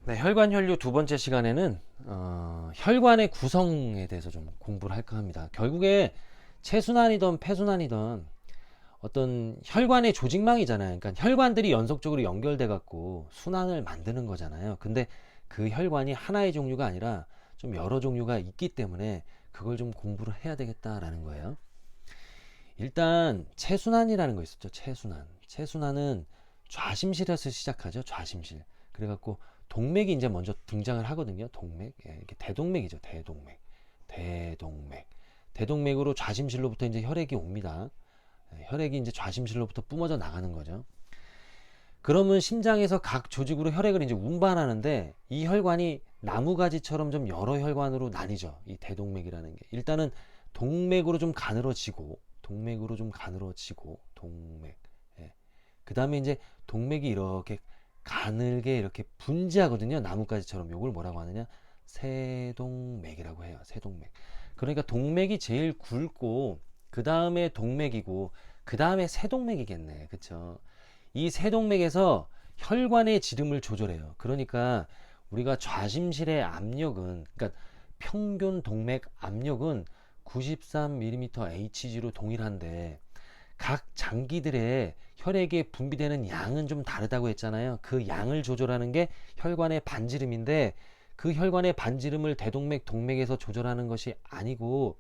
네, 혈관 혈류 두 번째 시간에는 혈관의 구성에 대해서 좀 공부를 할까 합니다. 결국에 체순환이든 폐순환이든 어떤 혈관의 조직망이잖아요. 그러니까 혈관들이 연속적으로 연결돼 갖고 순환을 만드는 거잖아요. 근데 그 혈관이 하나의 종류가 아니라 좀 여러 종류가 있기 때문에 그걸 좀 공부를 해야 되겠다라는 거예요. 일단 체순환이라는 거 있었죠. 체순환. 체순환은 좌심실에서 시작하죠. 좌심실. 그래갖고 동맥이 이제 먼저 등장을 하거든요. 동맥. 예, 이렇게 대동맥이죠. 대동맥. 대동맥. 대동맥으로 좌심실로부터 이제 혈액이 옵니다. 예, 혈액이 이제 좌심실로부터 뿜어져 나가는 거죠. 그러면 심장에서 각 조직으로 혈액을 이제 운반하는데 이 혈관이 나무가지처럼 좀 여러 혈관으로 나뉘죠. 이 대동맥이라는 게. 일단은 동맥으로 좀 가늘어지고 동맥으로 좀 가늘어지고 동맥. 예. 그 다음에 이제 동맥이 이렇게 가늘게 이렇게 분지하거든요. 나뭇가지처럼. 요걸 뭐라고 하느냐? 세동맥이라고 해요. 세동맥. 그러니까 동맥이 제일 굵고 그 다음에 동맥이고 그 다음에 세동맥이겠네. 그쵸? 이 세동맥에서 혈관의 지름을 조절해요. 그러니까 우리가 좌심실의 압력은, 그러니까 평균 동맥 압력은 93mm Hg로 동일한데 각 장기들의 혈액에 분비되는 양은 좀 다르다고 했잖아요. 그 양을 조절하는 게 혈관의 반지름인데 그 혈관의 반지름을 대동맥, 동맥에서 조절하는 것이 아니고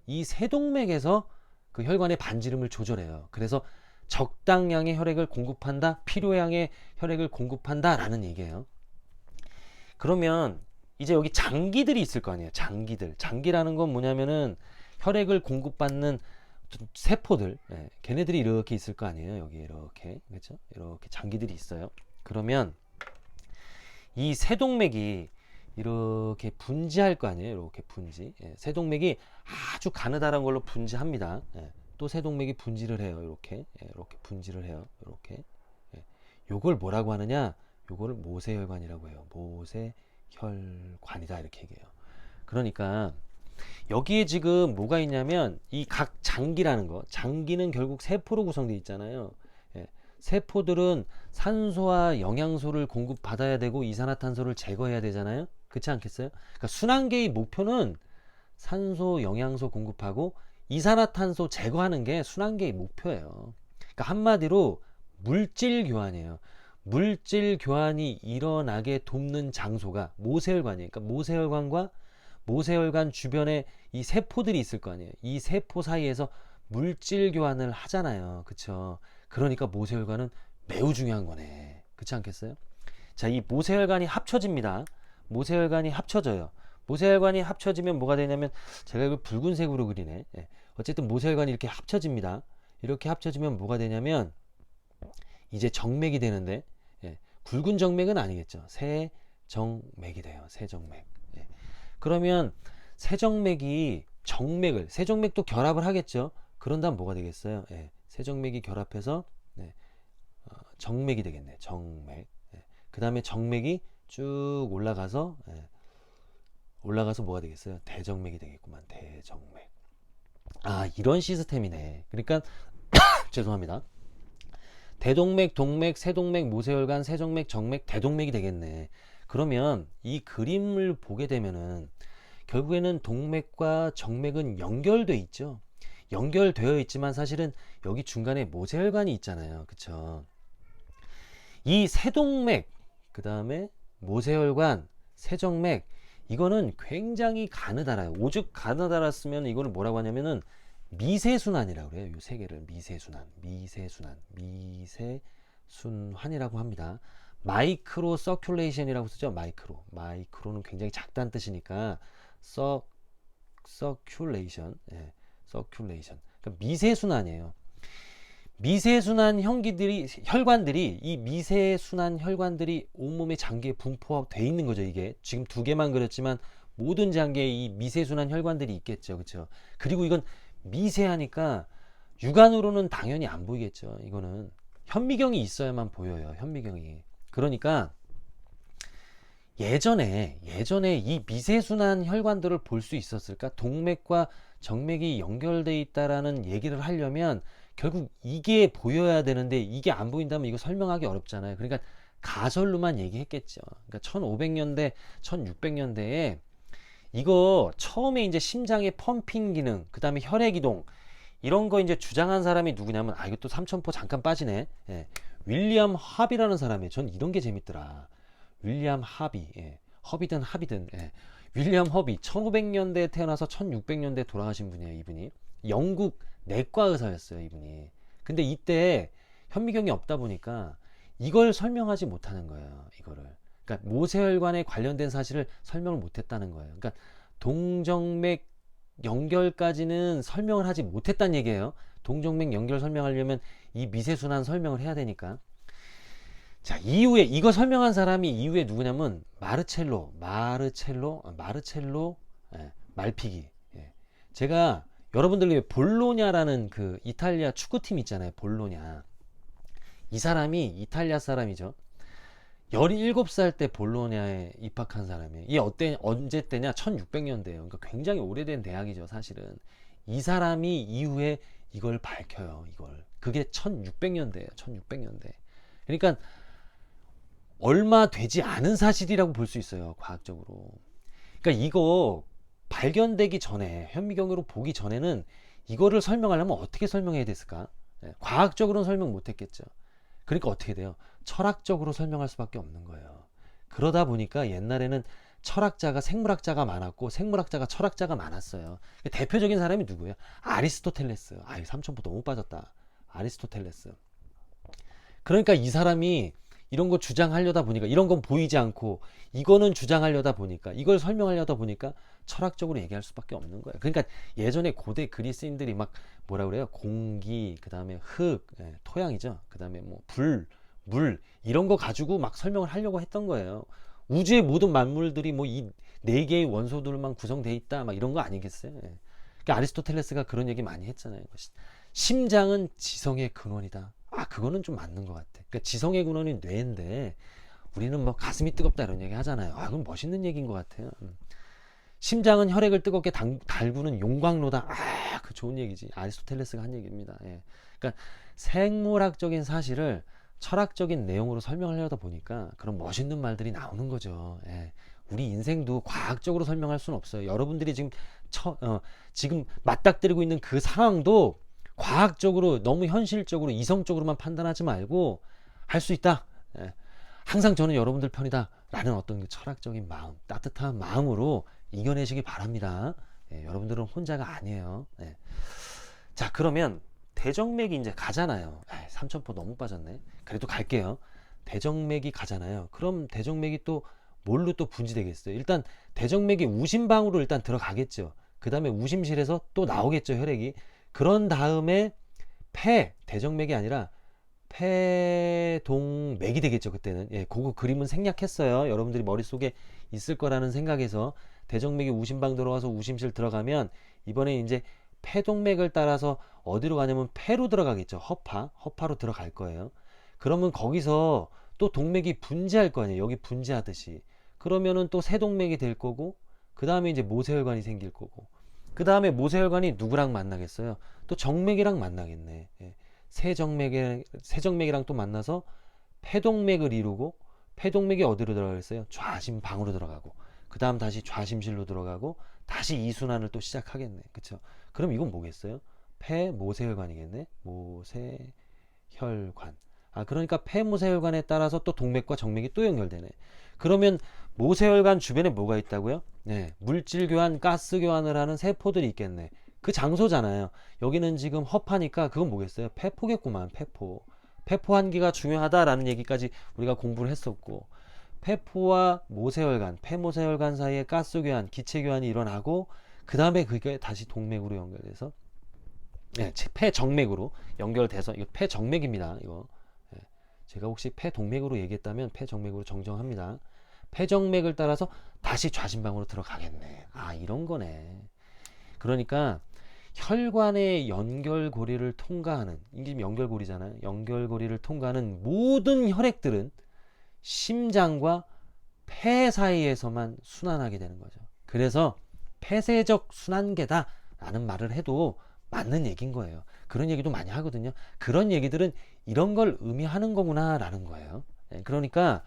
이 세동맥에서 그 혈관의 반지름을 조절해요. 그래서 적당량의 혈액을 공급한다, 필요량의 혈액을 공급한다 라는 얘기예요. 그러면 이제 여기 장기들이 있을 거 아니에요. 장기들. 장기라는 건 뭐냐면은 혈액을 공급받는 세포들, 예, 걔네들이 이렇게 있을 거 아니에요. 여기 이렇게, 그렇죠? 이렇게 장기들이 있어요. 그러면 이 세동맥이 이렇게 분지할 거 아니에요. 이렇게 분지. 예, 세동맥이 아주 가느다란 걸로 분지합니다. 예, 또 세동맥이 분지를 해요. 이렇게, 예, 이렇게 분지를 해요. 이렇게. 예, 요걸 뭐라고 하느냐? 요거를 모세혈관이라고 해요. 모세혈관이다 이렇게 얘기해요. 그러니까 여기에 지금 뭐가 있냐면 이 각 장기라는 거, 장기는 결국 세포로 구성되어 있잖아요. 예, 세포들은 산소와 영양소를 공급받아야 되고 이산화탄소를 제거해야 되잖아요. 그렇지 않겠어요? 그러니까 순환계의 목표는 산소, 영양소 공급하고 이산화탄소 제거하는 게 순환계의 목표예요. 그러니까 한마디로 물질 교환이에요. 물질 교환이 일어나게 돕는 장소가 모세혈관이에요. 그러니까 모세혈관과 모세혈관 주변에 이 세포들이 있을 거 아니에요. 이 세포 사이에서 물질 교환을 하잖아요. 그쵸? 그러니까 모세혈관은 매우 중요한 거네. 그렇지 않겠어요? 자, 이 모세혈관이 합쳐집니다. 모세혈관이 합쳐져요. 모세혈관이 합쳐지면 뭐가 되냐면 제가 이걸 붉은색으로 그리네. 예. 어쨌든 모세혈관이 이렇게 합쳐집니다. 이렇게 합쳐지면 뭐가 되냐면 이제 정맥이 되는데, 예. 굵은 정맥은 아니겠죠. 세정맥이 돼요. 세정맥. 예. 그러면 세정맥이 정맥을, 세정맥도 결합을 하겠죠. 그런 다음 뭐가 되겠어요? 예. 세정맥이 결합해서, 네. 정맥이 되겠네. 정맥. 예. 그 다음에 정맥이 쭉 올라가서, 예. 올라가서 뭐가 되겠어요? 대정맥이 되겠구만. 대정맥. 아, 이런 시스템이네. 그러니까 죄송합니다. 대동맥, 동맥, 세동맥, 모세혈관, 세정맥, 정맥, 대동맥이 되겠네. 그러면 이 그림을 보게 되면은 결국에는 동맥과 정맥은 연결돼 있죠. 연결되어 있지만 사실은 여기 중간에 모세혈관이 있잖아요. 그쵸? 이 세동맥, 그 다음에 모세혈관, 세정맥, 이거는 굉장히 가느다라요. 오죽 가느다랐으면 이거를 뭐라고 하냐면은 미세순환이라고 그래요. 이 세 개를 미세순환, 미세순환, 미세순환이라고 합니다. 마이크로 서큘레이션이라고 쓰죠. 마이크로. 마이크로는 굉장히 작다는 뜻이니까 서큘레이션, 예, 서큘레이션. 그러니까 미세순환이에요. 미세순환 혈관들이 이 미세순환 혈관들이 온몸의 장기에 분포돼 있는 거죠. 이게 지금 두 개만 그렸지만 모든 장기에 이 미세순환 혈관들이 있겠죠. 그렇죠? 그리고 이건 미세하니까 육안으로는 당연히 안 보이겠죠. 이거는 현미경이 있어야만 보여요. 현미경이. 그러니까 예전에 이 미세순환 혈관들을 볼 수 있었을까? 동맥과 정맥이 연결돼 있다라는 얘기를 하려면 결국 이게 보여야 되는데 이게 안 보인다면 이거 설명하기 어렵잖아요. 그러니까 가설로만 얘기했겠죠. 그러니까 1500년대, 1600년대에 이거 처음에 이제 심장의 펌핑 기능, 그 다음에 혈액 이동, 이런 거 이제 주장한 사람이 누구냐면, 아, 이것도 삼천포 잠깐 빠지네. 예. 윌리엄 합이라는 사람이에요. 전 이런 게 재밌더라. 윌리엄 합이, 예. 허비든 합이든, 예. 윌리엄 허비, 1500년대에 태어나서 1600년대에 돌아가신 분이에요, 이분이. 영국 내과 의사였어요, 이분이. 근데 이때 현미경이 없다 보니까 이걸 설명하지 못하는 거예요, 이거를. 그러니까 모세혈관에 관련된 사실을 설명을 못했다는 거예요. 그러니까 동정맥 연결까지는 설명을 하지 못했다는 얘기예요. 동정맥 연결 설명하려면 이 미세순환 설명을 해야 되니까. 자, 이후에 이거 설명한 사람이 이후에 누구냐면 마르첼로 예, 말피기. 예. 제가 여러분들 볼로냐라는 그 이탈리아 축구팀 있잖아요. 볼로냐. 이 사람이 이탈리아 사람이죠. 17살 때 볼로냐에 입학한 사람이에요. 이게 언제 때냐? 1600년대예요. 그러니까 굉장히 오래된 대학이죠, 사실은. 이 사람이 이후에 이걸 밝혀요, 이걸. 그게 1600년대예요, 1600년대. 그러니까 얼마 되지 않은 사실이라고 볼 수 있어요, 과학적으로. 그러니까 이거 발견되기 전에, 현미경으로 보기 전에는 이거를 설명하려면 어떻게 설명해야 됐을까? 과학적으로는 설명 못 했겠죠. 그러니까 어떻게 돼요? 철학적으로 설명할 수밖에 없는 거예요. 그러다 보니까 옛날에는 철학자가 생물학자가 많았고 생물학자가 철학자가 많았어요. 대표적인 사람이 누구예요? 아리스토텔레스. 아유, 삼천포 너무 빠졌다. 아리스토텔레스. 그러니까 이 사람이 이런 거 주장하려다 보니까, 이런 건 보이지 않고 이거는 주장하려다 보니까, 이걸 설명하려다 보니까 철학적으로 얘기할 수밖에 없는 거예요. 그러니까 예전에 고대 그리스인들이 막 뭐라 그래요? 공기, 그 다음에 흙, 토양이죠. 그 다음에 뭐 불, 물, 이런 거 가지고 막 설명을 하려고 했던 거예요. 우주의 모든 만물들이 뭐 이 네 개의 원소들만 구성되어 있다, 막 이런 거 아니겠어요? 그러니까 아리스토텔레스가 그런 얘기 많이 했잖아요. 심장은 지성의 근원이다. 아, 그거는 좀 맞는 것 같아. 그러니까 지성의 근원이 뇌인데 우리는 뭐 가슴이 뜨겁다 이런 얘기 하잖아요. 아, 그건 멋있는 얘기인 것 같아요. 심장은 혈액을 뜨겁게 달구는 용광로다. 아, 그 좋은 얘기지. 아리스토텔레스가 한 얘기입니다. 예. 그러니까 생물학적인 사실을 철학적인 내용으로 설명하려다 보니까 그런 멋있는 말들이 나오는 거죠. 예. 우리 인생도 과학적으로 설명할 수는 없어요. 여러분들이 지금 지금 맞닥뜨리고 있는 그 상황도 과학적으로, 너무 현실적으로 이성적으로만 판단하지 말고 할 수 있다. 예. 항상 저는 여러분들 편이다 라는 어떤 철학적인 마음, 따뜻한 마음으로 이겨내시기 바랍니다. 예, 여러분들은 혼자가 아니에요. 예. 자, 그러면 대정맥이 이제 가잖아요. 삼천포 너무 빠졌네. 그래도 갈게요. 대정맥이 가잖아요. 그럼 대정맥이 또 뭘로 또 분지되겠어요? 일단 대정맥이 우심방으로 일단 들어가겠죠. 그 다음에 우심실에서 또 나오겠죠, 혈액이. 그런 다음에 대정맥이 아니라 폐동맥이 되겠죠, 그때는. 예, 그거 그림은 생략했어요. 여러분들이 머릿속에 있을 거라는 생각에서. 대정맥이 우심방 들어가서 우심실 들어가면 이번에 이제 폐동맥을 따라서 어디로 가냐면 폐로 들어가겠죠. 허파로 들어갈 거예요. 그러면 거기서 또 동맥이 분지할 거 아니에요. 여기 분지하듯이. 그러면은 또 세동맥이 될 거고, 그 다음에 이제 모세혈관이 생길 거고, 그 다음에 모세혈관이 누구랑 만나겠어요? 또 정맥이랑 만나겠네. 예. 세정맥이랑 또 만나서 폐동맥을 이루고, 폐동맥이 어디로 들어가겠어요? 좌심방으로 들어가고, 그 다음 다시 좌심실로 들어가고, 다시 이순환을 또 시작하겠네. 그쵸? 그럼 이건 뭐겠어요? 폐모세혈관이겠네. 모세혈관. 아, 그러니까 폐모세혈관에 따라서 또 동맥과 정맥이 또 연결되네. 그러면 모세혈관 주변에 뭐가 있다고요? 네, 물질 교환, 가스 교환을 하는 세포들이 있겠네. 그 장소잖아요. 여기는 지금 허파니까 그건 뭐겠어요? 폐포겠구만, 폐포. 폐포 한기가 중요하다라는 얘기까지 우리가 공부를 했었고, 폐포와 모세혈관, 폐모세혈관 사이에 가스 교환, 기체 교환이 일어나고, 그 다음에 그게 다시 동맥으로 연결돼서, 네, 폐정맥으로 연결돼서, 이거 폐정맥입니다. 이거. 네, 제가 혹시 폐동맥으로 얘기했다면 폐정맥으로 정정합니다. 폐정맥을 따라서 다시 좌심방으로 들어가겠네. 아, 이런 거네. 그러니까 혈관의 연결고리를 통과하는, 이게 연결고리잖아요. 연결고리를 통과하는 모든 혈액들은 심장과 폐 사이에서만 순환하게 되는 거죠. 그래서 폐쇄적 순환계다 라는 말을 해도 맞는 얘기인 거예요. 그런 얘기도 많이 하거든요. 그런 얘기들은 이런 걸 의미하는 거구나 라는 거예요. 그러니까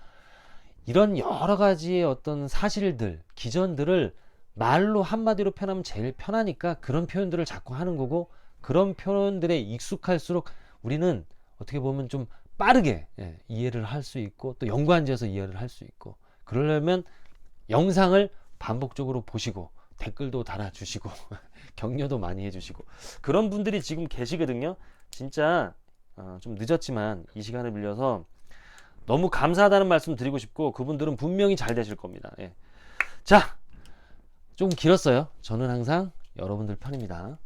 이런 여러 가지의 어떤 사실들, 기전들을 말로 한마디로 표현하면 제일 편하니까 그런 표현들을 자꾸 하는 거고, 그런 표현들에 익숙할수록 우리는 어떻게 보면 좀 빠르게 이해를 할 수 있고, 또 연관지어서 이해를 할 수 있고, 그러려면 영상을 반복적으로 보시고 댓글도 달아주시고 격려도 많이 해주시고, 그런 분들이 지금 계시거든요. 진짜 좀 늦었지만 이 시간을 빌려서 너무 감사하다는 말씀 드리고 싶고, 그분들은 분명히 잘 되실 겁니다. 자, 좀 길었어요. 저는 항상 여러분들 편입니다.